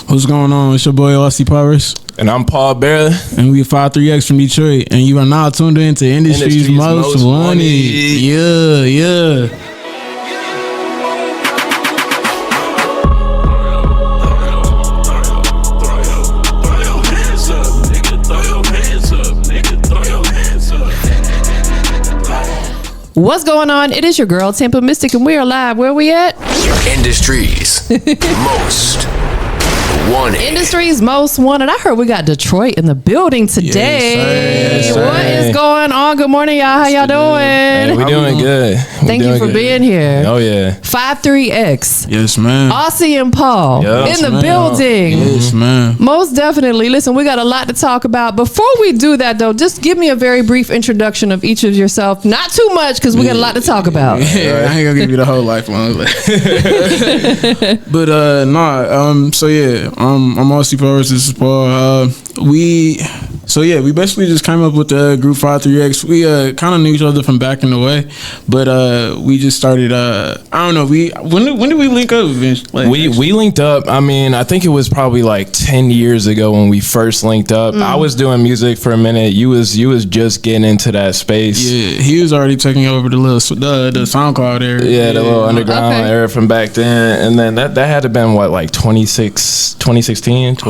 What's going on? It's your boy Aussie Powers. And I'm Paul Barrett. And we 53X from Detroit. And you are now tuned into Industry's Most Wanted. Yeah. What's going on? It is your girl, Tampa Mystic, and we are live. Where we at? Industry's Most Wanted. Industry's Most Wanted. I heard we got Detroit in the building today. Yes, sir. What is going on? Good morning, y'all. How y'all doing? Hey, we doing good. Thank you for being here. Oh, yeah. 53X. Yes, man. Aussie and Paul Yes, in the man. building. Yes, man. Most definitely. Listen, we got a lot to talk about. Before we do that, though, just give me a very brief introduction of each of yourself. Not too much, because we got a lot to talk about. Yeah, I ain't gonna give you the whole lifeline. But so yeah, I'm Aussie Powers. This is Paul. We basically just came up with the group 53X. We kind of knew each other from back in the way, but we just started. I don't know. When did we link up? We linked up. I mean, I think it was probably like 10 years ago when we first linked up. I was doing music for a minute. You was just getting into that space. Yeah, he was already taking over the SoundCloud area. Yeah, the little underground era from back then. And then that had to been what, like 2016? I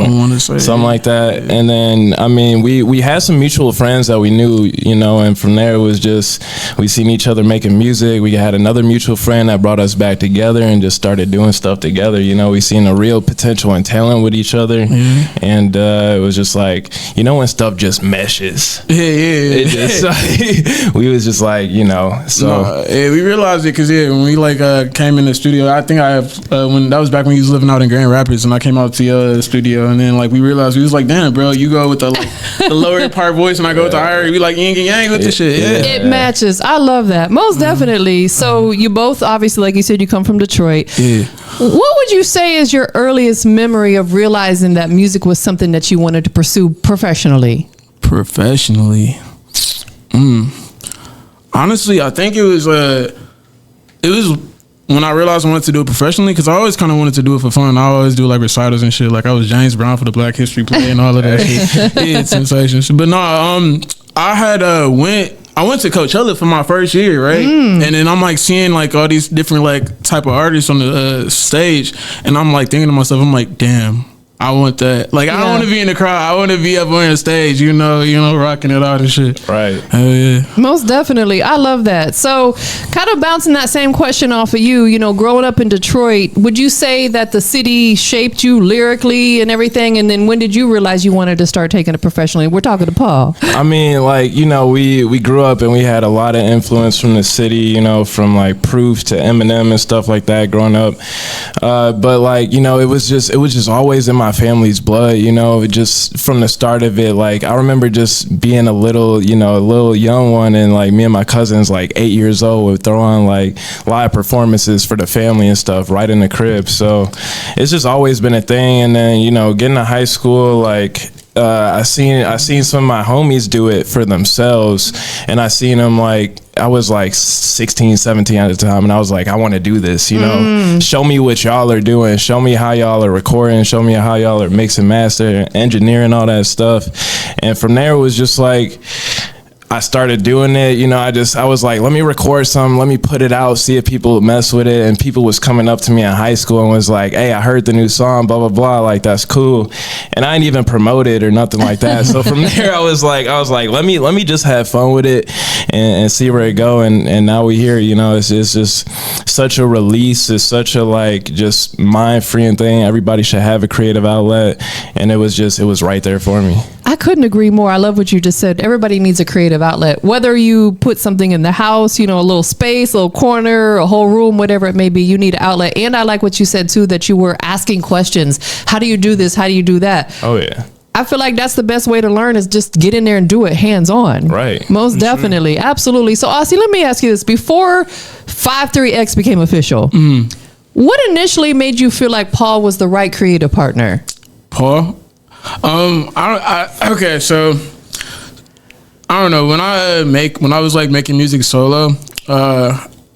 want to say something like that. Yeah. And then I mean, we had some mutual friends that we knew, and from there it was just we seen each other making music. We had another mutual friend that brought us back together and just started doing stuff together. We seen a real potential and talent with each other, and it was just like, when stuff just meshes. Yeah. It just we was just like, so we realized it because when we came in the studio, I think when that was back when you was living out in Grand Rapids, and I came out to your studio, and then we realized we was like, damn, bro, you go with the lower part voice, and I go with the higher. We like yin and yang with the shit. Yeah. It matches. I love that. Most definitely. So you both, obviously, like you said, you come from Detroit. Yeah. What would you say is your earliest memory of realizing that music was something that you wanted to pursue professionally? Honestly, I think it was when I realized I wanted to do it professionally, because I always kind of wanted to do it for fun. I always do recitals and shit. I was James Brown for the Black History Play and all of that shit. Yeah, it's sensations. But no, I went to Coachella for my first year, right? And then I'm seeing all these different type of artists on the stage, and I'm thinking to myself, I'm like, damn, I want that. I don't want to be in the crowd. I want to be up on the stage, rocking it out and shit. Right. Hell yeah. Most definitely. I love that. So kind of bouncing that same question off of you, growing up in Detroit, would you say that the city shaped you lyrically and everything? And then when did you realize you wanted to start taking it professionally? We're talking to Paul. I mean, we grew up and we had a lot of influence from the city, from Proof to Eminem and stuff like that growing up. But it was just always in my family's blood, just from the start of it. I remember just being a little young one, and me and my cousins 8 years old would throw on live performances for the family and stuff right in the crib. So it's just always been a thing. And then getting to high school, I seen some of my homies do it for themselves, and I seen them I was 16, 17 at the time, and I was like, I want to do this, show me what y'all are doing, show me how y'all are recording, show me how y'all are mixing, master, engineering, all that stuff. And from there it was just I started doing it, I was like, let me record something, let me put it out, see if people would mess with it. And people was coming up to me in high school and was like, hey, I heard the new song, blah, blah, blah. That's cool. And I didn't even promote it or nothing like that. So from there, I was like, let me just have fun with it and see where it go. And now we here, it's just such a release. It's such a just mind freeing thing. Everybody should have a creative outlet. And it was right there for me. I couldn't agree more. I love what you just said. Everybody needs a creative outlet. Whether you put something in the house, a little space, a little corner, a whole room, whatever it may be, you need an outlet. And I like what you said too, that you were asking questions. How do you do this? How do you do that? Oh yeah. I feel like that's the best way to learn, is just get in there and do it hands on. Right. Most definitely. Absolutely. So Aussie, let me ask you this. Before 53X became official, what initially made you feel like Paul was the right creative partner? Paul? Okay, so I don't know. When I was making music solo,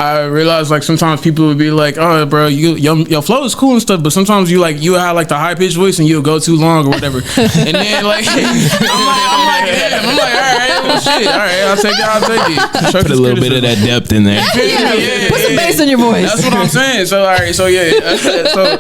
I realized like sometimes people would be like, "Oh, bro, your flow is cool and stuff," but sometimes you have like the high pitched voice and you'll go too long or whatever. And then like I'm like, all right, well, shit, all right, I'll take it. Put a little bit of that depth in there. Put some bass in your voice. That's what I'm saying. So all right, so yeah, so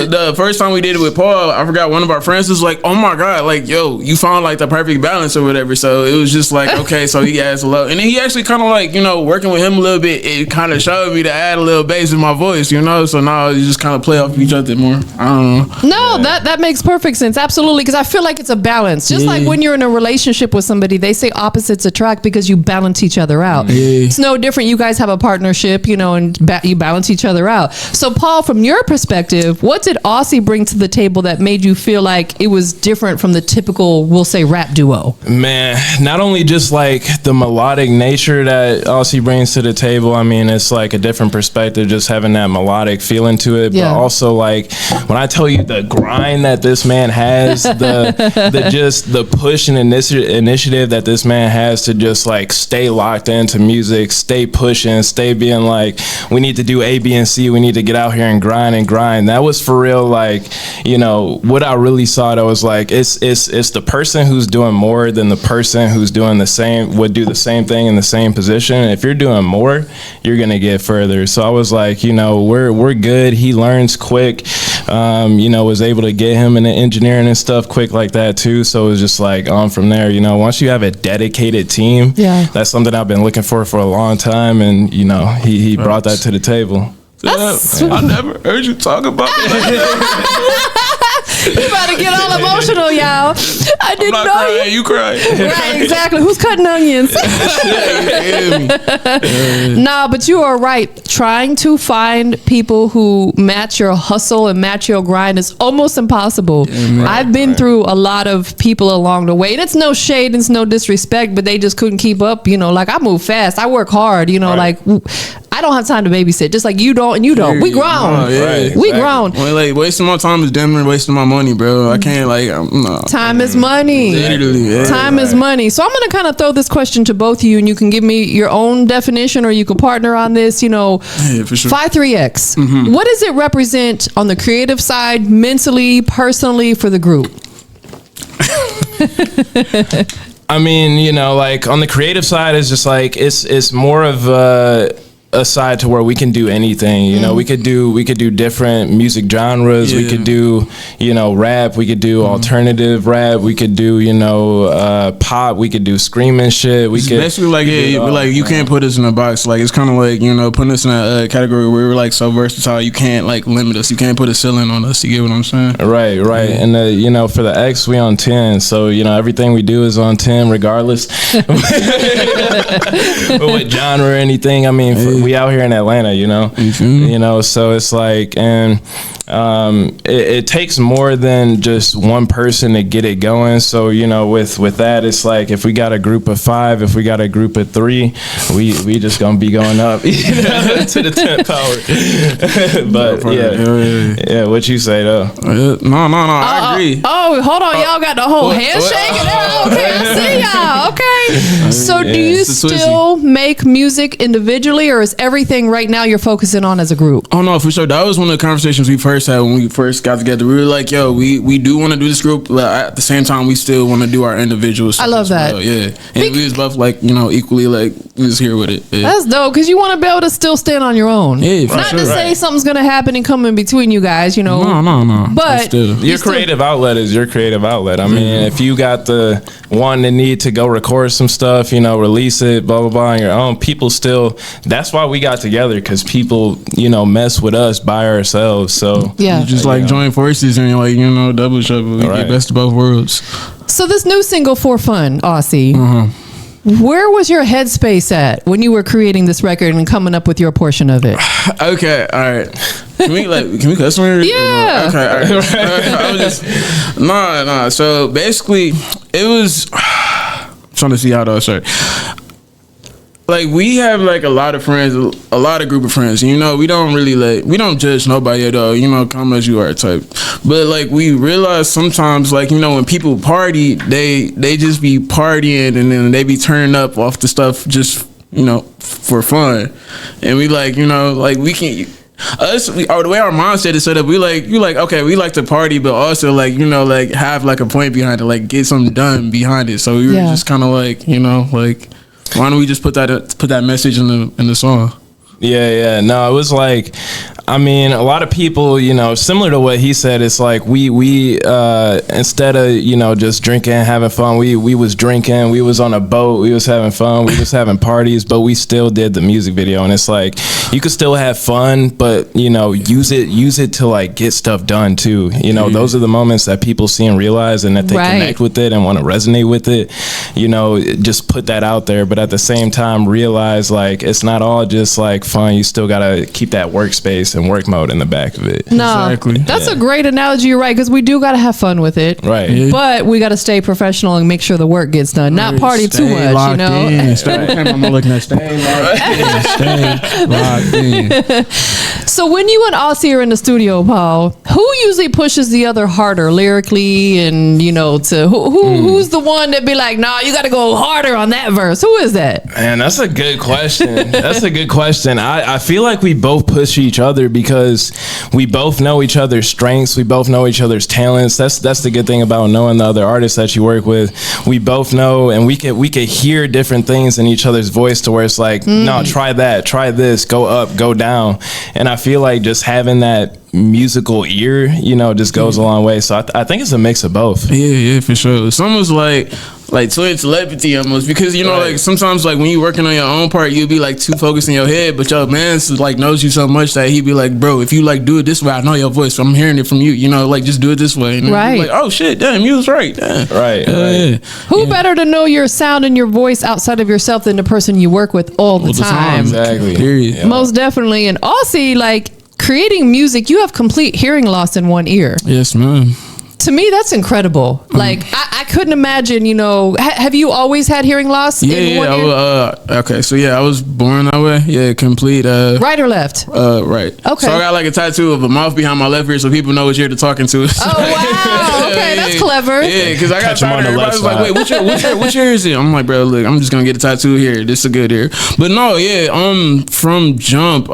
the first time we did it with Paul, I forgot one of our friends was like, "Oh my god, like yo, you found like the perfect balance or whatever." So it was just like, okay, so he adds a little, and then he actually kind of like working with him a little bit. It kind of showed me to add a little bass in my voice, So now you just kind of play off each other more. I don't know. No, that makes perfect sense. Absolutely, because I feel like it's a balance. Just like when you're in a relationship with somebody, they say opposites attract because you balance each other out. Yeah. It's no different. You guys have a partnership, and you balance each other out. So, Paul, from your perspective, what did Aussie bring to the table that made you feel like it was different from the typical, we'll say, rap duo? Man, not only just like the melodic nature that Aussie brings to the table. I mean, it's like a different perspective, just having that melodic feeling to it. Yeah. But also, like when I tell you the grind that this man has, the push and initiative that this man has to just like stay locked into music, stay pushing, stay being like, we need to do A, B, and C. We need to get out here and grind. That was for real. Like, what I really saw, that was like, it's the person who's doing more than the person who's doing the same, would do the same thing in the same position. If you're doing more, you're gonna get further. So I was like, we're good. He learns quick. Was able to get him into engineering and stuff quick like that too. So it was just like on from there. Once you have a dedicated team, that's something I've been looking for a long time, and he brought that to the table. I never heard you talk about it. You about to get all emotional, y'all. I didn't know crying, you crying. Right, exactly. Who's cutting onions? Nah, but you are right. Trying to find people who match your hustle and match your grind is almost impossible. I've been through a lot of people along the way, and it's no shade and it's no disrespect, but they just couldn't keep up. Like I move fast, I work hard. Like I don't have time to babysit, just like you don't and you don't. We grown. We grown. Like wasting my time is damn near wasting my money, bro. I can't no. Time is money. Literally, time is money. So I'm gonna kind of throw this question to both of you, and you can give me your own definition, or you can partner on this. For sure. 5-3X. What does it represent on the creative side, mentally, personally, for the group? I mean, like on the creative side, it's just like it's more of a side to where we can do anything. We could do different music genres. We could do rap. We could do alternative rap. We could do pop. We could do screaming shit. We could basically like you can't put us in a box. Like it's kind of like putting us in a category where we're like so versatile. You can't like limit us. You can't put a ceiling on us. You get what I'm saying? Right. And for the X, we on 10. So everything we do is on 10 regardless. What genre or anything. I mean. We out here in Atlanta, so it's like, and it takes more than just one person to get it going. So with that, it's like if we got a group of 5, if we got a group of 3, we just gonna be going up to the 10th power. But yeah, what you say though? No, I agree. Oh, hold on, y'all got the whole handshake and everything. Okay, I see y'all. Okay, so do you still make music individually, or is everything right now you're focusing on as a group? Oh no, for sure. That was one of the conversations we first had when we first got together. We were like, yo, we do want to do this group, but at the same time we still want to do our individual stuff. I love that. Yeah. And we was both like, equally like we was here with it. Yeah. That's dope, because you want to be able to still stand on your own. Yeah, for not sure. to say something's gonna happen and come in between you guys, No. But your creative outlet is your creative outlet. I mean, if you got the one the need to go record some stuff, release it, blah blah blah on your own, people still. That's why we got together, because people mess with us by ourselves. So you just join forces and double trouble. We get best of both worlds. So this new single, For Fun, Aussie, where was your headspace at when you were creating this record and coming up with your portion of it? Okay, all right. Can we cuss on here? Yeah. Okay, all right. I was just nah. So basically, it was. I'm trying to see how to start. Like we have like a lot of friends, a lot of group of friends. We don't really we don't judge nobody at all. Come as you are type. But like we realize sometimes when people party, they just be partying and then they be turning up off the stuff just you know, for fun, and we like, you know, like we can. The way our mindset is set up, you like okay, we like to party, but also like, you know, like have like a point behind it, like get something done behind it. So we were just kind of like, you know, like why don't we just put that message in the song? Yeah. No, it was like, I mean, a lot of people, you know, similar to what he said, it's like we instead of, you know, just drinking, having fun, we was drinking, we was on a boat, we was having fun, we was having parties, but we still did the music video. And it's like, you could still have fun, but, you know, use it to like get stuff done too. You know, those are the moments that people see and realize, and that they connect with it and want to resonate with it. You know, just put that out there, but at the same time realize like it's not all just like fun. You still gotta keep that workspace and work mode in the back of it. No, exactly. That's a great analogy. You're right, because we do gotta have fun with it, Right? Yeah. But we gotta stay professional and make sure the work gets done. Not party too Stay much, locked you know. in. I'm looking at stay locked in. So when you and Aussie are in the studio, Paul, who usually pushes the other harder lyrically, and you know, to who's the one that be like, nah, you got to go harder on that verse? Who is that? Man, that's a good question. That's a good question. I feel like we both push each other because we both know each other's strengths. We both know each other's talents. That's the good thing about knowing the other artists that you work with. We both know, and we could hear different things in each other's voice to where it's like, no, try that, try this, go up, go down. And I feel like just having that musical ear, you know, just goes a long way. So I think it's a mix of both. Yeah, for sure. It's almost like twin telepathy almost, because you know, like sometimes like when you working on your own part, you'll be like too focused in your head, but your man like knows you so much that he'd be like, bro, if you like do it this way, I know your voice, so I'm hearing it from you, you know, like just do it this way. And Right. like, oh shit, damn, you was right. Damn. Right. Yeah. Who better to know your sound and your voice outside of yourself than the person you work with all the time? Exactly. Period. Yeah. Most definitely. And also, like, creating music, you have complete hearing loss in one ear. Yes, man. To me, that's incredible. Like, I couldn't imagine, you know, have you always had hearing loss in one ear? Okay, so yeah, I was born that way. Yeah, complete. Right or left? Right. Okay. So I got like a tattoo of a mouth behind my left ear, so people know which ear they're talking to. Oh, wow. Okay, that's clever. Yeah, because I got Catch 'em on tired. the Everybody was left like, "Wait, which ear is it?" I'm like, "Bro, look, I'm just gonna get a tattoo here. This is a good ear." But no, yeah. From jump,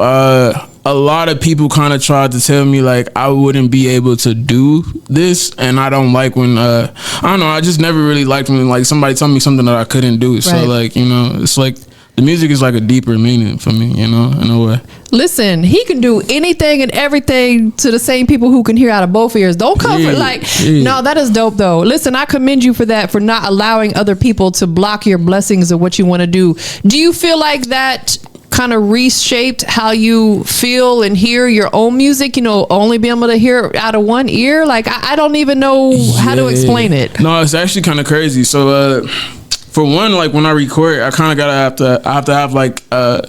a lot of people kind of tried to tell me like I wouldn't be able to do this, and I don't like when I don't know. I just never really liked when like somebody told me something that I couldn't do. Right. So like, you know, it's like the music is like a deeper meaning for me, you know, in a way. Listen, he can do anything and everything to the same people who can hear out of both ears. Don't come for no, that is dope though. Listen, I commend you for that, for not allowing other people to block your blessings of what you want to do. Do you feel like that kind of reshaped how you feel and hear your own music, you know, only being able to hear out of one ear? Like, I don't even know how to explain it. No, it's actually kind of crazy. So, for one, like when I record, I kind of I have to have like,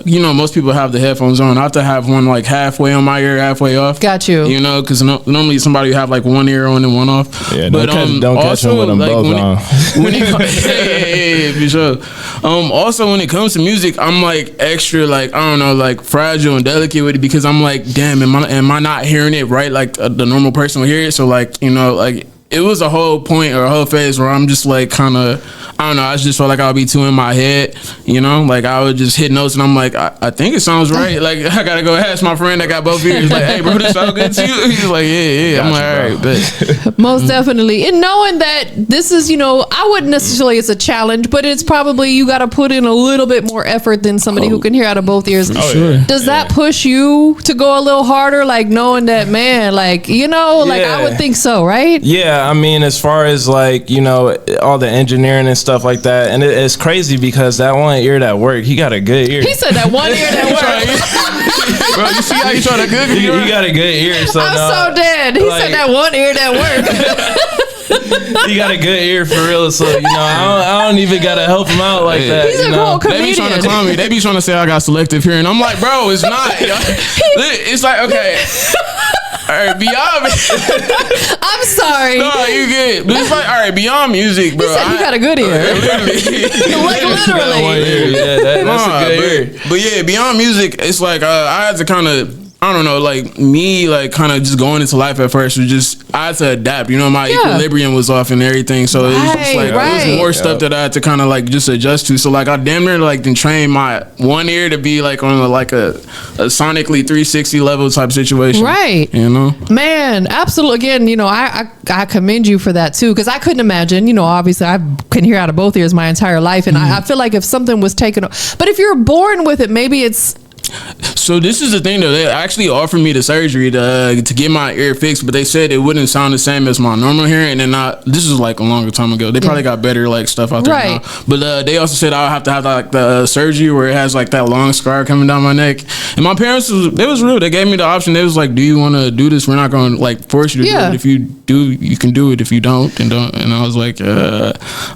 you know, most people have the headphones on. I have to have one like halfway on my ear, halfway off. Got you. You know, because normally somebody have like one ear on and one off. Yeah, but don't catch them with them both on. Yeah, for sure. Also, when it comes to music, I'm like extra, like, I don't know, like fragile and delicate with it, because I'm like, damn, am I not hearing it right? Like the normal person will hear it. So like, you know, like it was a whole point or a whole phase where I'm just like kind of, I don't know, I just felt like I would be too in my head, you know, like I would just hit notes and I'm like, I think it sounds right. Like I gotta go ask my friend that got both ears, like, hey bro, this sound good to you? He's like, yeah. Gotcha, I'm like, all right, bet. Most definitely. And knowing that this is, you know, I wouldn't necessarily, it's a challenge, but it's probably, you got to put in a little bit more effort than somebody who can hear out of both ears. Sure. Does that push you to go a little harder? Like knowing that, man, like, you know, like I would think so, right? Yeah, I mean, as far as like, you know, all the engineering and stuff like that, and it's crazy because that one ear that worked, he got a good ear. He said that one ear that worked. Bro, you see how you trying to good? He got a good ear. So I'm so dead. He said that one ear that worked. He got a good ear for real, so you know I don't even gotta help him out like that. He's a you know? cool They be trying to clown me. They be trying to say I got selective hearing. I'm like, bro, it's not. It's like, okay. All right, beyond. I'm sorry. No, you good. But it's like, all right, beyond music, bro. He said he got a good ear. Like literally. Yeah, that's a good ear. But yeah, beyond music, it's like I had to kind of I don't know, like me, like kind of just going into life at first was just I had to adapt. You know, my equilibrium was off and everything, so it was just like it was more stuff that I had to kind of like just adjust to. So like I damn near like then train my one ear to be like on like a sonically 360 level type situation. Right. You know, man, absolutely. Again, you know, I commend you for that too, because I couldn't imagine. You know, obviously I couldn't hear out of both ears my entire life, and I feel like if something was taken, but if you're born with it, maybe it's. So this is the thing though. They actually offered me the surgery to get my ear fixed, but they said it wouldn't sound the same as my normal hearing. And then this is like a longer time ago. They probably got better like stuff out there now. But they also said I'll have to have like the surgery where it has like that long scar coming down my neck. And my parents they was real. They gave me the option. They was like, "Do you want to do this? We're not going to like force you to do it. If you do, you can do it. If you don't, then don't." And I was like, I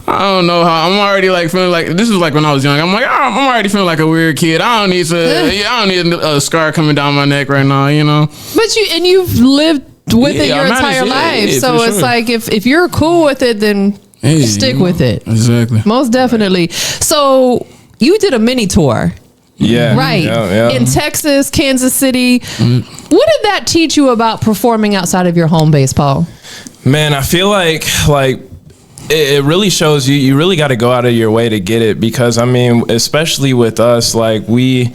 don't know how. I'm already like feeling like this is like when I was young. I'm like, I'm already feeling like a weird kid. I don't need to. I don't need a scar coming down my neck right now, you know. But you've lived with it your entire life, so it's like if you're cool with it, then stick with it. Exactly. Most definitely. So you did a mini tour. Yeah. Right. Yeah. In Texas, Kansas City. What did that teach you about performing outside of your home base, Paul? Man, I feel like it really shows you really got to go out of your way to get it, because I mean, especially with us, like we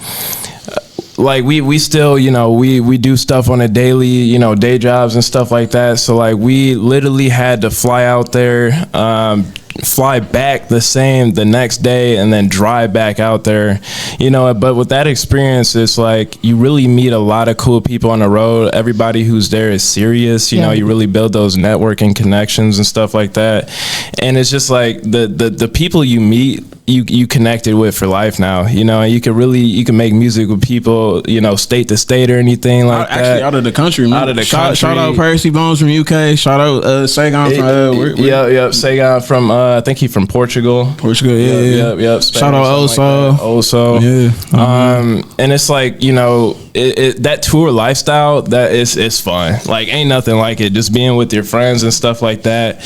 still, you know, we do stuff on a daily, you know, day jobs and stuff like that. So like we literally had to fly out there, fly back the next day, and then drive back out there, you know. But with that experience, it's like you really meet a lot of cool people on the road. Everybody who's there is serious, you know. You really build those networking connections and stuff like that. And it's just like the people you meet, you connected with for life now, you know. And you can make music with people, you know, state to state or anything like that. Actually, out of the country, man. Out of the country. Shout out Percy Bones from UK. Shout out Sagan from Sagan from I think he from Portugal. Yep. Shout out Oso. Yeah. And it's like, you know, that tour lifestyle, that is fun. Like ain't nothing like it. Just being with your friends and stuff like that.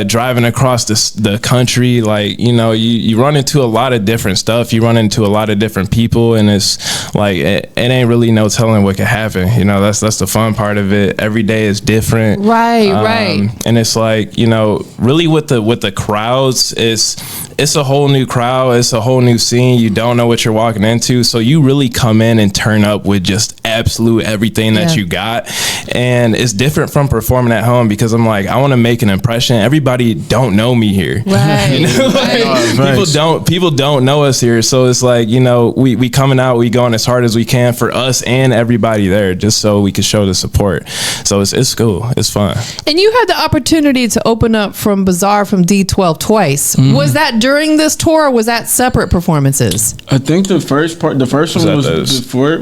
Driving across the country, like, you know, you run into a lot of different stuff. You run into a lot of different people, and it's like it ain't really no telling what could happen. You know, that's the fun part of it. Every day is different. Right. And it's like, you know, really with the crowds, it's a whole new crowd. It's a whole new scene. You don't know what you're walking into. So you really come in and turn up with just absolute everything that you got. And it's different from performing at home, because I'm like, I want to make an impression. Everybody don't know me here. Right. You know, like, people don't know us here. So it's like, you know, we coming out, we going as hard as we can for us and everybody there, just so we can show the support. So it's cool. It's fun. And you had the opportunity to open up from Bizarre from D12 twice. Was that during this tour, or was that separate performances? I think the first one was before.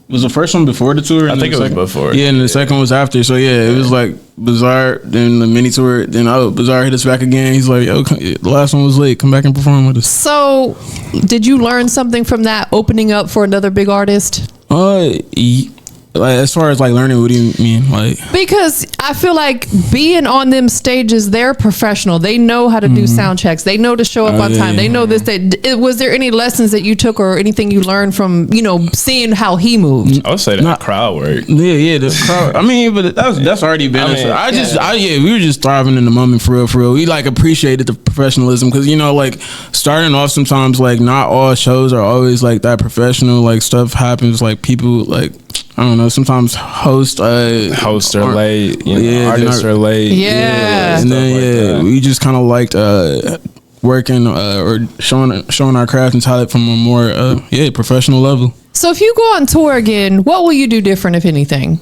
Was the first one before the tour? I think it was before. Yeah, and the second one was after. So yeah, it was like Bizarre, then the mini tour, then Bizarre hit us back again. He's like, "Yo, the last one was late. Come back and perform with us." So, did you learn something from that, opening up for another big artist? Like, as far as like learning, what do you mean? Like, because I feel like being on them stages, they're professional. They know how to do sound checks. They know to show up on time. They know this. Was there any lessons that you took or anything you learned from, you know, seeing how he moved? I would say that crowd work. Yeah, the crowd. I mean, but that's already been. We were just thriving in the moment for real. We like appreciated the professionalism, because, you know, like starting off, sometimes like not all shows are always like that professional. Like stuff happens. Like people like, I don't know, sometimes hosts are late, you know, artists are late. Yeah. And then, we just kind of liked working or showing our craft and talent from a more professional level. So if you go on tour again, what will you do different, if anything?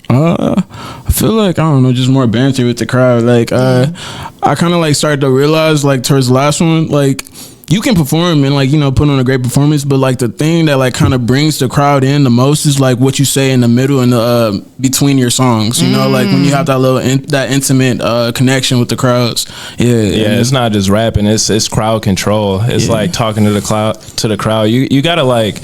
I feel like, I don't know, just more banter with the crowd. Like, I kind of like started to realize, like, towards the last one, like, you can perform and, like, you know, put on a great performance, but like the thing that like kind of brings the crowd in the most is like what you say in the middle and the between your songs, you know, like when you have that little that intimate connection with the crowds. It's not just rapping, it's crowd control. It's like talking to the crowd. You gotta like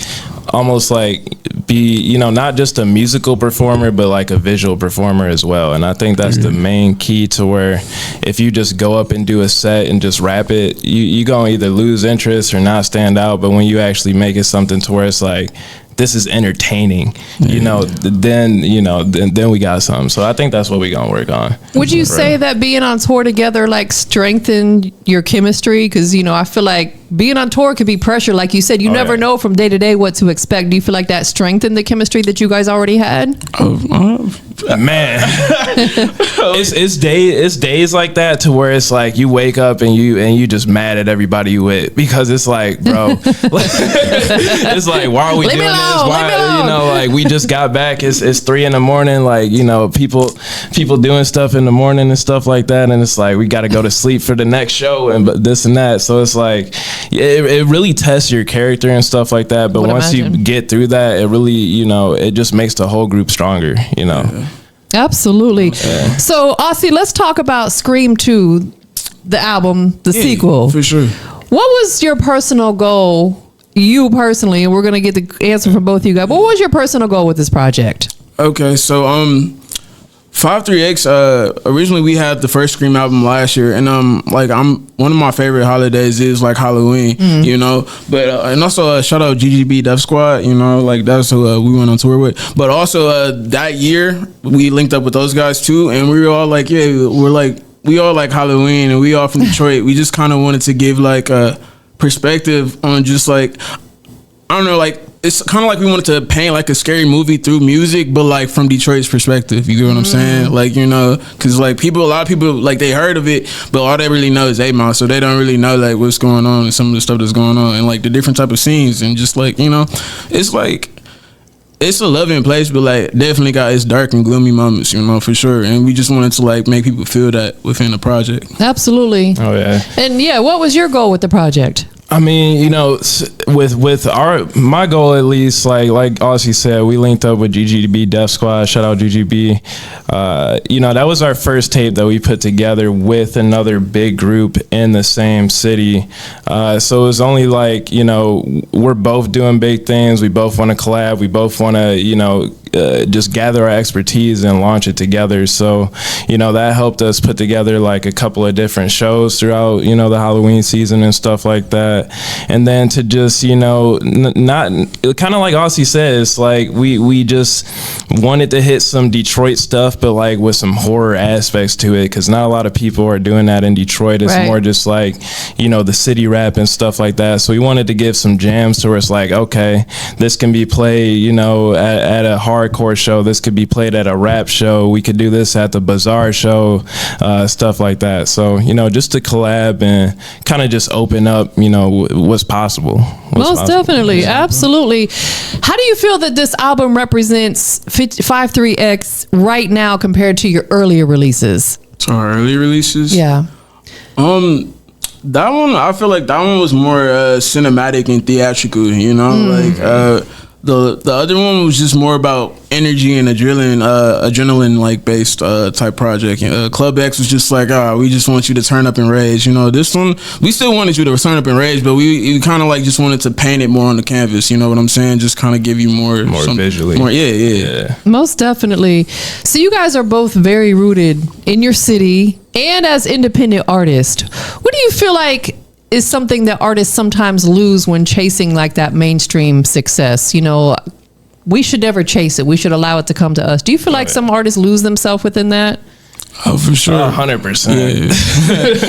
almost like be, you know, not just a musical performer, but like a visual performer as well. And I think that's the main key to where if you just go up and do a set and just rap it, you gonna either lose interest or not stand out. But when you actually make it something to where it's like this is entertaining, then we got something. So I think that's what we gonna work on. Would you say that being on tour together like strengthened your chemistry? Because I feel like being on tour could be pressure, like you said. You never know from day to day what to expect. Do you feel like that strengthened the chemistry that you guys already had? Man, it's days like that to where it's like you wake up and you just mad at everybody you with, because it's like, bro, it's like, why are we doing this? Why, like we just got back. It's 3 a.m. like, people doing stuff in the morning and stuff like that, and it's like we got to go to sleep for the next show and this and that. So it's like it really tests your character and stuff like that. But once you get through that, it really it just makes the whole group stronger. Absolutely. Yeah. So, Aussie, let's talk about Scream 2, the album, the sequel. For sure. What was your personal goal, you personally, and we're going to get the answer from both of you guys. What was your personal goal with this project? Okay, so 53X, originally we had the first Scream album last year, and one of my favorite holidays is like Halloween, but and also shout out GGB Def Squad, like that's who we went on tour with. But also that year we linked up with those guys too, and we were all like, we all like Halloween, and we all from Detroit. We just kind of wanted to give like a perspective on just like, I don't know, like it's kind of like we wanted to paint like a scary movie through music, but like from Detroit's perspective. You get what I'm saying? Like, because like a lot of people like they heard of it, but all they really know is 8 Mile, so they don't really know like what's going on and some of the stuff that's going on and like the different type of scenes, and just like it's like it's a loving place, but like definitely got its dark and gloomy moments, for sure. And we just wanted to like make people feel that within the project. Absolutely. Oh yeah. And what was your goal with the project? I mean, with my goal at least, like Aussie said, we linked up with GGB Def Squad. Shout out GGB. That was our first tape that we put together with another big group in the same city. So it was only like, we're both doing big things. We both want to collab. We both want to, just gather our expertise and launch it together. So, that helped us put together like a couple of different shows throughout, the Halloween season and stuff like that. And then to just, not kind of like Aussie says, like we just wanted to hit some Detroit stuff, but like with some horror aspects to it, because not a lot of people are doing that in Detroit. It's more just like, the city rap and stuff like that. So we wanted to give some jams to where it's like, okay, this can be played, at a hardcore show. This could be played at a rap show. We could do this at the Bazaar show, stuff like that. So, just to collab and kind of just open up, what's possible. Most definitely. Absolutely. How do you feel that this album represents 53X right now compared to your earlier releases? So our early releases? Yeah. That one, I feel like that one was more cinematic and theatrical, like the other one was just more about energy and adrenaline like based type project. Club X was just like, we just want you to turn up and rage. This one, we still wanted you to turn up and rage, but we kind of like just wanted to paint it more on the canvas. You know what I'm saying? Just kind of give you more visually. More, yeah. Most definitely. So you guys are both very rooted in your city and as independent artists. What do you feel like is something that artists sometimes lose when chasing like that mainstream success? We should never chase it. We should allow it to come to us. Do you feel like some artists lose themselves within that? Oh, for sure. 100%. Yeah.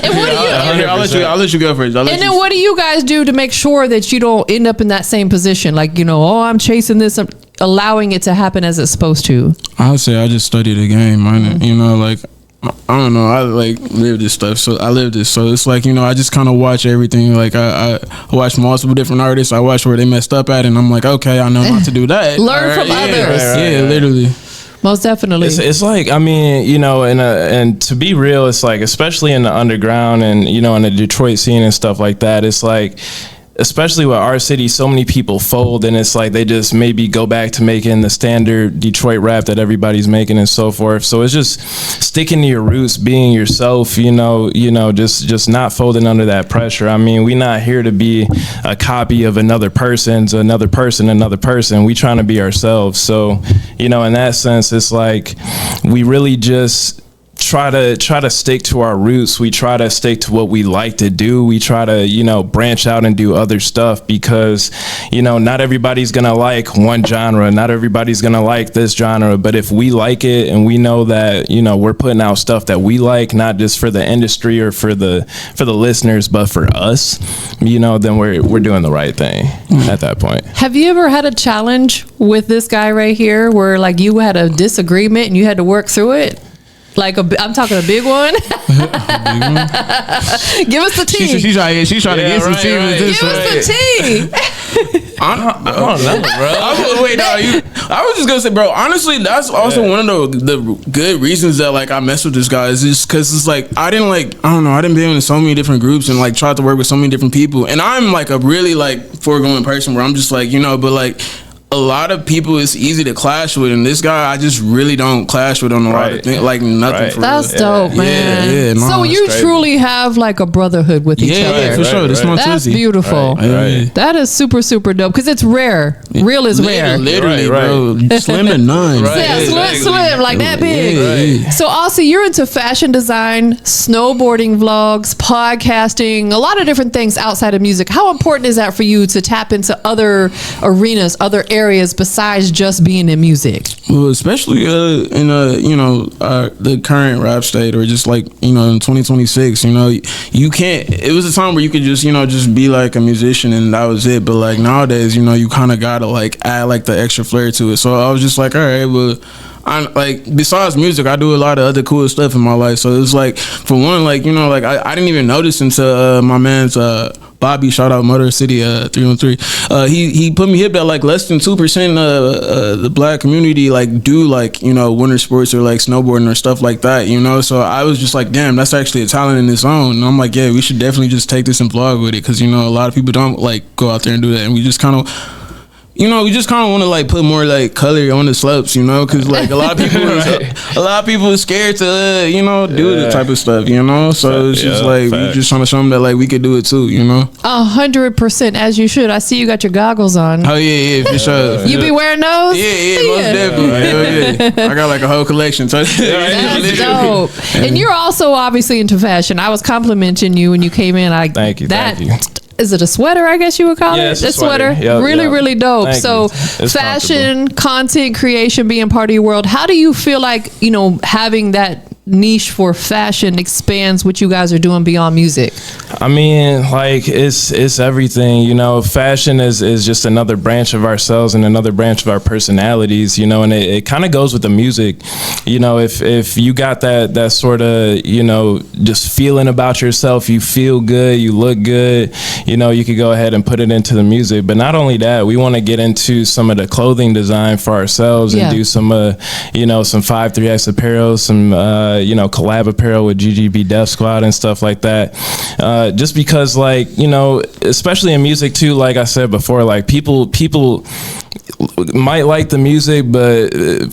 And what do you, I'll let you go first. Then what do you guys do to make sure that you don't end up in that same position? Like, I'm chasing this, I'm allowing it to happen as it's supposed to. I would say I just study the game, man. Like, I don't know. I like live this stuff, so I live this. So it's like, I just kind of watch everything. Like I watch multiple different artists. I watch where they messed up at, and I'm like, okay, I know not to do that. Learn from others. Yeah, literally. Most definitely. It's like, I mean, and to be real, it's like, especially in the underground and, in the Detroit scene and stuff like that, it's like, especially with our city, so many people fold, and it's like they just maybe go back to making the standard Detroit rap that everybody's making and so forth. So it's just sticking to your roots, being yourself, just not folding under that pressure. I mean, we're not here to be a copy of another person. We trying to be ourselves. So, in that sense, it's like we really just try to stick to our roots. We try to stick to what we like to do. We try to, you know, branch out and do other stuff because, you know, not everybody's gonna like one genre. Not everybody's gonna like this genre. But if we like it and we know that, you know, we're putting out stuff that we like, not just for the industry or for the listeners, but for us, you know, then we're doing the right thing at that point. Have you ever had a challenge with this guy right here where like you had a disagreement and you had to work through it? Like I'm talking a big one. Give us the tea. She's trying to get some tea with this. Give us the tea. I don't know, bro. I was just gonna say, bro. Honestly, that's also one of the good reasons that like I mess with this guy is just because it's like I didn't be in so many different groups and like tried to work with so many different people, and I'm like a really like foregoing person where I'm just like, you know, but like a lot of people it's easy to clash with, and this guy I just really don't clash with on a lot of things, like nothing. Right. For That's real. dope, man. Yeah, so you truly have like a brotherhood with each other. Yeah, for sure. This one's That's Tizzy. beautiful. Right. That is super, super dope because it's rare. Real is rare. Literally, Right. bro. Slim to none. Right. Yeah, slim, like that big. Yeah. So, Aussie, you're into fashion design, snowboarding vlogs, podcasting, a lot of different things outside of music. How important is that for you to tap into other arenas, other areas besides just being in music? Well, especially in the current rap state, or just like, you know, in 2026, you know, you can't. It was a time where you could just, you know, just be like a musician and that was it. But like nowadays, you know, you kind of gotta like add like the extra flair to it. So I was just like, all right, well, I like besides music, I do a lot of other cool stuff in my life. So it's like, for one, like, you know, like I didn't even notice until my man's Bobby, shout out Motor City 313. He put me hip that like less than 2% the black community like do like, you know, winter sports or like snowboarding or stuff like that, you know. So I was just like, damn, that's actually a talent in its own. And I'm like, yeah, we should definitely just take this and vlog with it, because, you know, a lot of people don't like go out there and do that, and we just kind of, you know, we just kind of want to like put more like color on the slopes, you know, because like a lot of people, is scared to, you know, do the type of stuff, you know. So it's just like we just trying to show them that like we could do it too, you know. 100%, as you should. I see you got your goggles on. Oh yeah, for sure. You be wearing those? Yeah, most definitely. I got like a whole collection. So That's dope. And you're also obviously into fashion. I was complimenting you when you came in. Thank you. Is it a sweater, I guess you would call it? It's a sweater. Yep, really dope. Thank so you. It's fashion, content creation being part of your world. How do you feel like, you know, having that niche for fashion expands what you guys are doing beyond music? I mean, like it's everything, you know. Fashion is just another branch of ourselves and another branch of our personalities, you know, and it kind of goes with the music. You know, if you got that sort of, you know, just feeling about yourself, you feel good, you look good, you know, you could go ahead and put it into the music. But not only that, we want to get into some of the clothing design for ourselves and do some you know, some 5-3X apparel, some you know, collab apparel with GGB Def Squad and stuff like that. Just because, like, you know, especially in music too, like I said before, like people might like the music, but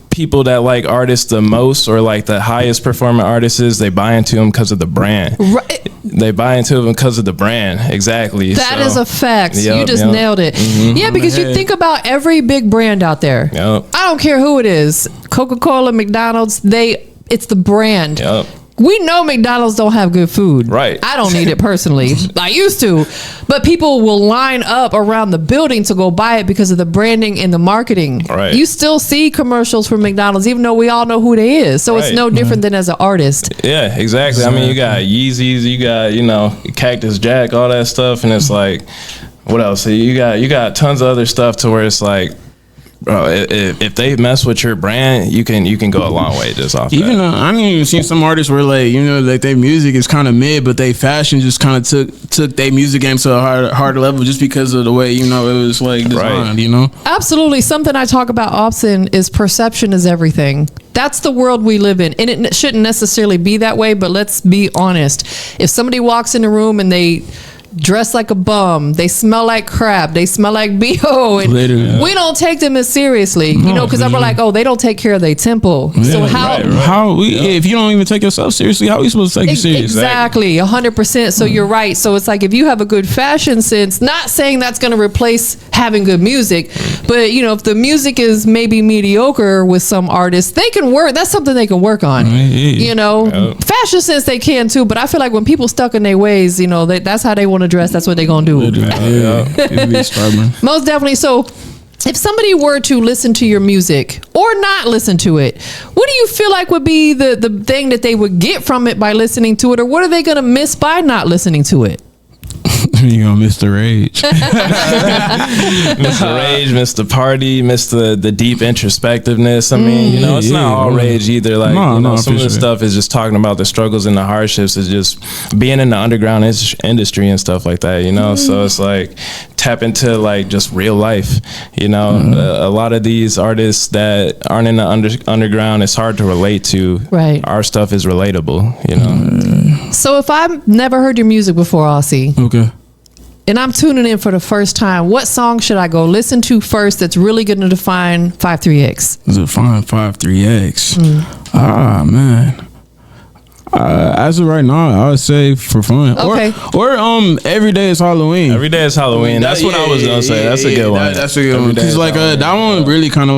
people that like artists the most, or like the highest performing artists, they buy into them because of the brand. Right. They buy into them because of the brand. Exactly. That is a fact. You just nailed it. Mm-hmm. Yeah, because you think about every big brand out there. Yep. I don't care who it is. Coca-Cola, McDonald's, it's the brand. Yep. We know McDonald's don't have good food. Right. I don't eat it personally. I used to. But people will line up around the building to go buy it because of the branding and the marketing. Right. You still see commercials for McDonald's, even though we all know who they is. So it's no different than as an artist. Yeah, exactly. I mean, you got Yeezys, you got, you know, Cactus Jack, all that stuff. And it's like, what else? You got tons of other stuff to where it's like, bro, if they mess with your brand, you can go a long way just off even that. I even seen some artists where, like, you know, like their music is kind of mid, but they fashion just kind of took their music game to a harder level just because of the way, you know, it was like designed, you know. Absolutely. Something I talk about often is perception is everything. That's the world we live in, and it shouldn't necessarily be that way, but let's be honest. If somebody walks in the room and they dress like a bum, they smell like crap, they smell like BO, and Literally. we don't take them as seriously, you know, because we're like, oh, they don't take care of their temple. So Yeah, how? How we? If you don't even take yourself seriously, how are we supposed to take you serious? Exactly, 100%. So you're right. So it's like if you have a good fashion sense, not saying that's going to replace having good music, but you know, if the music is maybe mediocre with some artists, they can work. That's something they can work on. You know, fashion sense they can too. But I feel like when people stuck in their ways, you know, that's how they want to dress. That's what they're gonna do. Yeah, it'd be stubborn. Most definitely. So if somebody were to listen to your music or not listen to it, what do you feel like would be the thing that they would get from it by listening to it, or what are they going to miss by not listening to it? You gonna miss the rage. Miss the rage, miss the party, miss the deep introspectiveness. I mean, you know, it's not all rage either. Like, No, you know, no, some of the for sure. stuff is just talking about the struggles and the hardships. Is just being in the underground industry and stuff like that. You know, so it's like tap into like just real life. You know, a lot of these artists that aren't in the underground, it's hard to relate to. Right. Our stuff is relatable. You know. So if I've never heard your music before, Aussie, Okay. and I'm tuning in for the first time, what song should I go listen to first that's really going to define 5-3X? Is it fine 5-3X? Ah man. As of right now, I would say for fun. Okay. Or Every Day is Halloween. Every day is Halloween. That's what I was gonna say. That's a good one. That's a good Every one. day Cause is like Halloween. that one really kind of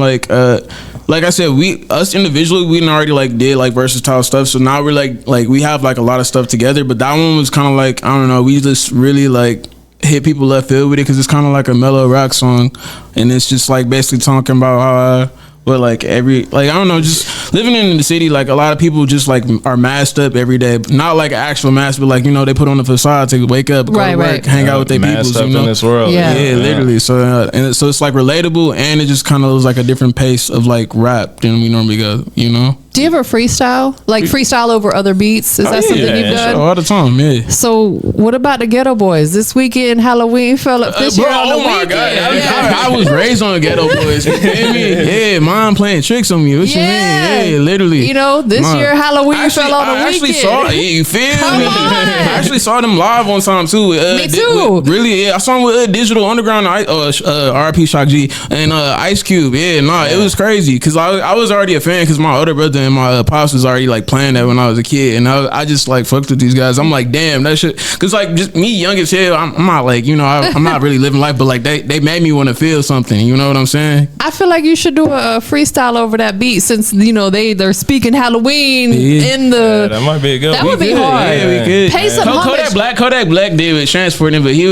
like I said, us individually, we done already like did like versatile stuff. So now we're like we have like a lot of stuff together. But that one was kind of like, I don't know, we just really like hit people left field with it because it's kind of like a mellow rock song, and it's just like basically talking about how. But like I don't know, just living in the city, like a lot of people just like are masked up every day. Not like an actual mask, but like, you know, they put on the facade to wake up, go Right, to work, right. hang out with their Masked people. up You know, in this world. Yeah. yeah, literally. So so it's like relatable, and it just kind of was like a different pace of like rap than we normally go. You know, Do you ever freestyle? Like freestyle over other beats? Is that something you've done? all the time, yeah. So what about the Ghetto Boys? This weekend, Halloween fell up this year on the weekend. I was raised on Ghetto Boys. You feel me? Yeah, mom playing tricks on me. What you mean? Yeah, literally. You know, this Mom. year Halloween fell on the I actually weekend. saw it. You feel Come me? on. I actually saw them live one time too. Me too. Really, yeah. I saw them with Digital Underground, RP Shock G, and Ice Cube. Yeah, it was crazy because I was already a fan because my older brother and my pops was already like playing that when I was a kid, and I just like fucked with these guys. I'm like, damn, that shit. Because like just me, young as hell, I'm not like, you know, I'm not really living life, but like they made me want to feel something. You know what I'm saying? I feel like you should do a freestyle over that beat since, you know, they're speaking Halloween in the... That might be a good That one. would be Good, hard. Yeah, we could. Pay some homage. Kodak Black did with transporting, but he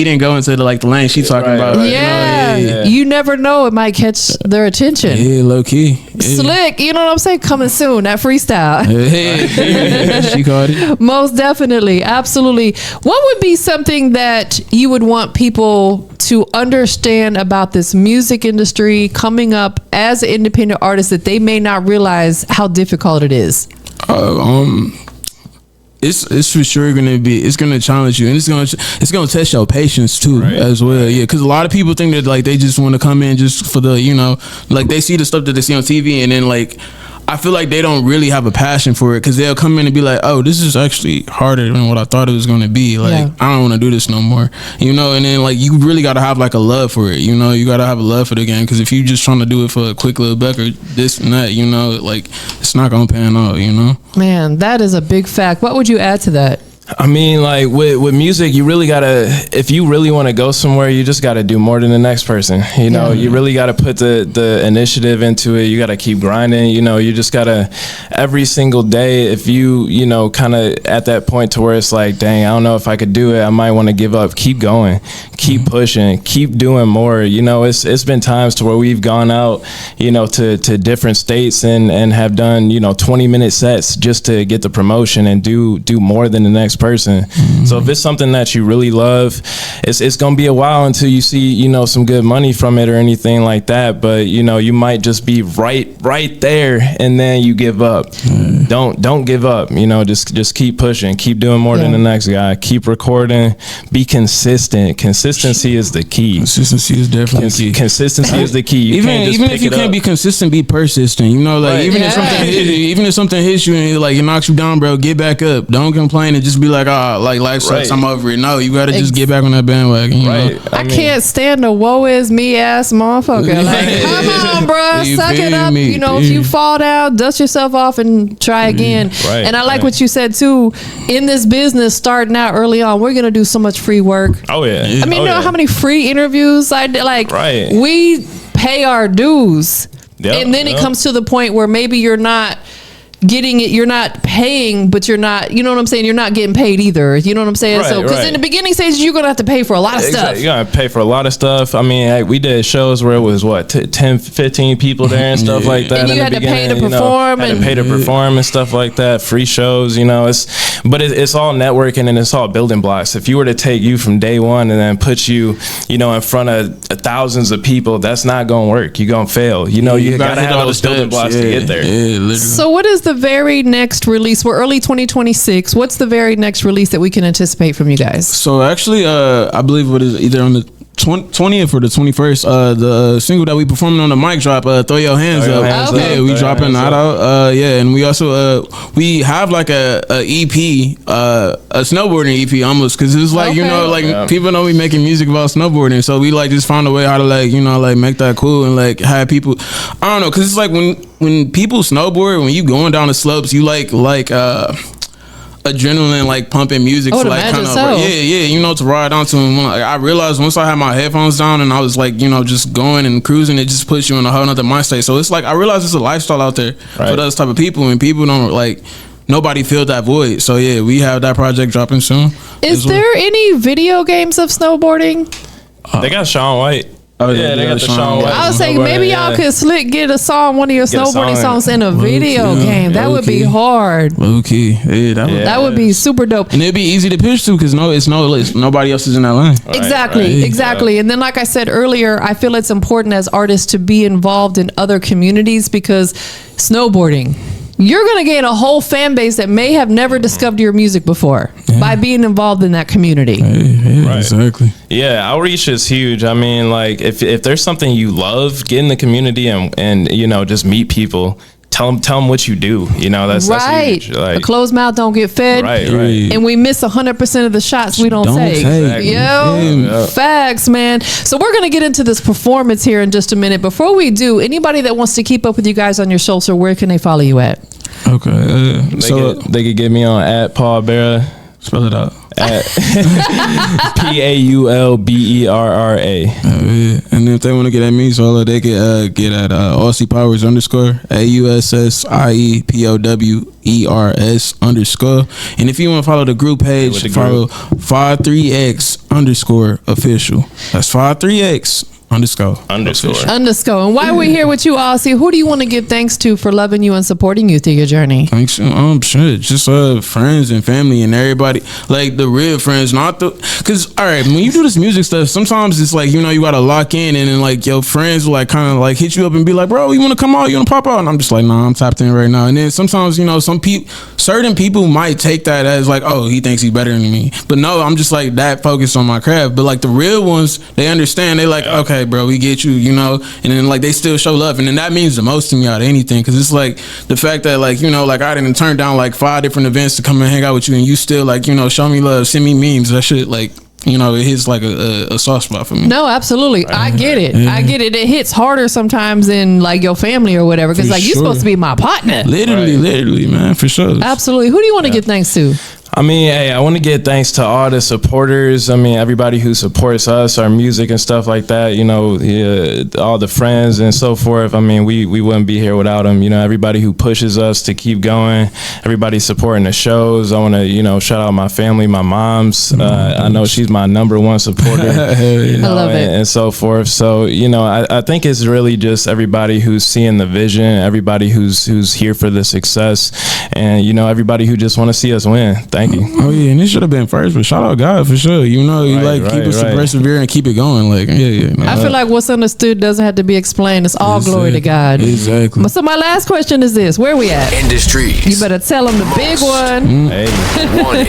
didn't go into the lane she talking Right, about. right. Yeah. You never know. It might catch their attention. Yeah, low key. Yeah. Slick, you know what I'm saying? Coming soon, that freestyle. Yeah, she called it. Most definitely. Absolutely. What would be something that you would want people to understand about this music industry coming up as an independent artist that they may not realize how difficult it is? It's for sure gonna challenge you, and it's gonna test your patience too as well. Yeah, because a lot of people think that like they just want to come in just for the, you know, like they see the stuff that they see on TV, and then like I feel like they don't really have a passion for it because they'll come in and be like, oh, this is actually harder than what I thought it was going to be. Like, Yeah. I don't want to do this no more, you know? And then like, you really got to have like a love for it, you know? You got to have a love for the game, because if you just trying to do it for a quick little buck or this and that, you know, like it's not going to pan out, you know? Man, that is a big fact. What would you add to that? I mean, like with music, you really gotta, if you really want to go somewhere, you just gotta do more than the next person. You know, you really gotta put the initiative into it. You gotta keep grinding. You know, you just gotta every single day. If you know, kind of at that point to where it's like, dang, I don't know if I could do it. I might want to give up. Keep going, keep pushing, keep doing more. You know, it's been times to where we've gone out, you know, to different states and have done, you know, 20-minute sets just to get the promotion and do more than the next person. So if it's something that you really love, it's gonna be a while until you see, you know, some good money from it or anything like that. But you know, you might just be right there, and then you give up. Don't give up. You know, just keep pushing, keep doing more than the next guy. Keep recording. Be consistent. Consistency is the key. Consistency is definitely key. Consistency is the key. You can't just even pick if you it can't up. be consistent, be persistent. You know, like Right. even if something hits you and like it knocks you down, bro, get back up. Don't complain and just be be like, oh, like life sucks, Right. I'm over it. No, you gotta just get back on that bandwagon. You Right. know? I mean, can't stand a woe is me ass motherfucker. Like, come on, bruh, You suck it feel up. me? You know, if you fall down, dust yourself off and try again. Right, And I like right. what you said too. In this business, starting out early on, we're gonna do so much free work. Oh yeah. I mean, Oh, you know yeah. how many free interviews I did? Like, Right. we pay our dues. Yep, And then it yep. comes to the point where maybe you're not getting it, you're not paying, but you're not, you know what I'm saying? You're not getting paid either. You know what I'm saying? Right, So, because right. in the beginning stages, you're going to have to pay for a lot of stuff. Exactly. You gotta pay for a lot of stuff. I mean, hey, we did shows where it was 10, 15 people there and stuff like that. And you in had the to pay to beginning, perform had to and- pay to perform and stuff like that. Free shows, it's all networking and it's all building blocks. If you were to take you from day one and then put you, in front of thousands of people, that's not gonna work. You're gonna fail. You gotta have all those building blocks to get there. Yeah, literally. So, what is the very next release? We're early 2026. What's the very next release that we can anticipate from you guys? So actually, I believe what is either on the 20th or the 21st, the single that we performing on the mic drop, Throw Your Hands Throw Your Up. Hands Up. Okay. Yeah, we Throw Your dropping Hands that Up. out. Yeah, and we also we have like a EP, a snowboarding EP almost, because it's like Okay. Yeah. people know we making music about snowboarding, so we like just found a way how to like make that cool and like have people. I don't know, because it's like when people snowboard, when you going down the slopes, you like adrenaline like pumping music I would to like imagine kind of so. to ride onto. And like, I realized once I had my headphones down and I was like just going and cruising, it just puts you in a whole nother mind state. So it's like I realized it's a lifestyle out there for Right. those type of people, and people don't like, nobody filled that void. So yeah, we have that project dropping soon. Is as well. there any video games of snowboarding? They got Shaun White. Oh, Yeah, they got the Shaun White. I was saying maybe y'all could get a song, one of your Get a snowboarding song. songs in a video key. game. That would be Low-key. hard. Low key? Yeah, that would. Yeah. That would be super dope. And it'd be easy to pitch to because nobody else is in that line. Exactly, right. exactly. And then, like I said earlier, I feel it's important as artists to be involved in other communities because snowboarding, you're going to gain a whole fan base that may have never discovered your music before by being involved in that community. Yeah, Right. exactly. Yeah, outreach is huge. I mean, like if there's something you love, get in the community and just meet people. Tell them what you do. That's Right. huge. A Like, closed mouth don't get fed. right. And we miss 100% of the shots we don't take. Exactly. Yeah. Facts, man. So we're gonna get into this performance here in just a minute. Before we do, anybody that wants to keep up with you guys on your social, where can they follow you at? Okay. They could get me on @Paul Berra. spell it out. PAULBERRA. Yeah. And if they want to get at me, so they can get at Aussie Powers _ AUSSIEPOWERS _. And if you want to follow the group page, with the follow 53X _ official. That's 53X _. Underscore. And while we're here with you, Aussie, who do you want to give thanks to for loving you and supporting you through your journey? Thanks. Shit. Just friends and family and everybody, like the real friends, not the. Cause all right, when you do this music stuff, sometimes it's like you gotta lock in, and then like your friends will like kind of like hit you up and be like, bro, you want to come out? You want to pop out? And I'm just like, nah, I'm tapped in right now. And then sometimes certain people might take that as like, oh, he thinks he's better than me. But no, I'm just like that focused on my craft. But like the real ones, they understand. They like, okay, bro, we get you, and then like they still show love, and then that means the most to me out of anything, because it's like the fact that like like I didn't turn down like 5 different events to come and hang out with you, and you still like show me love, send me memes, that shit like it hits like a soft spot for me. No, absolutely. I get it. I get it. It hits harder sometimes than like your family or whatever, because For like you're sure. supposed to be my partner. Literally, man, for sure. Absolutely. Who do you want to give thanks to? I mean, hey, I want to give thanks to all the supporters. I mean, everybody who supports us, our music and stuff like that. All the friends and so forth. I mean, we wouldn't be here without them. Everybody who pushes us to keep going. Everybody supporting the shows. I want to, shout out my family, my mom's. I know she's my #1 supporter. I love it. And so forth. So, I think it's really just everybody who's seeing the vision, everybody who's here for the success, and everybody who just want to see us win. Thank you. Oh yeah, and it should have been first, but shout out God for sure. You keep us to persevere and keep it going. Like I feel like what's understood doesn't have to be explained. It's all glory to God. Exactly. So my last question is this: where we at? Industries. You better tell them the big one. Hey. Wanted.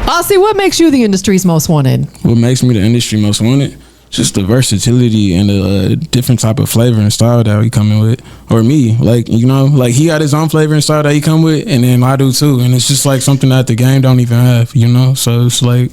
Aussie, what makes you the industry's most wanted? What makes me the industry most wanted? just the versatility and the different type of flavor and style that we coming with, or me, like, you know, like he got his own flavor and style that he come with, and then I do too, and it's just like something that the game don't even have, you know. So it's like,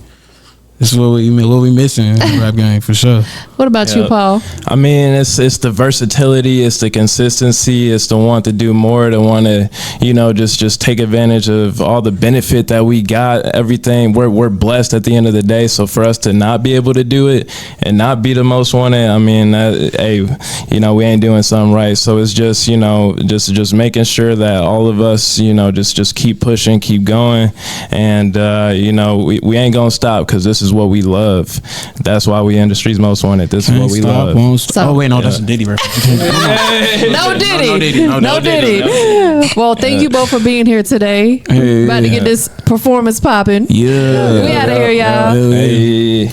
this is what we missing in the rap game for sure. What about you, Paul? I mean, it's the versatility, it's the consistency, it's the want to do more, the want to, you know, just take advantage of all the benefit that we got, everything. We're blessed at the end of the day. So for us to not be able to do it and not be the most wanted, I mean, hey, you know, we ain't doing something right. So it's just, you know, just making sure that all of us, you know, just keep pushing, keep going, and you know, we ain't gonna stop, because this is what we love. That's why we industry's most wanted. This is what we love. Oh wait, no, that's a Diddy reference. No Diddy. Well, thank you both for being here today. About to get this performance popping. Yeah. We out of here, y'all. Hey.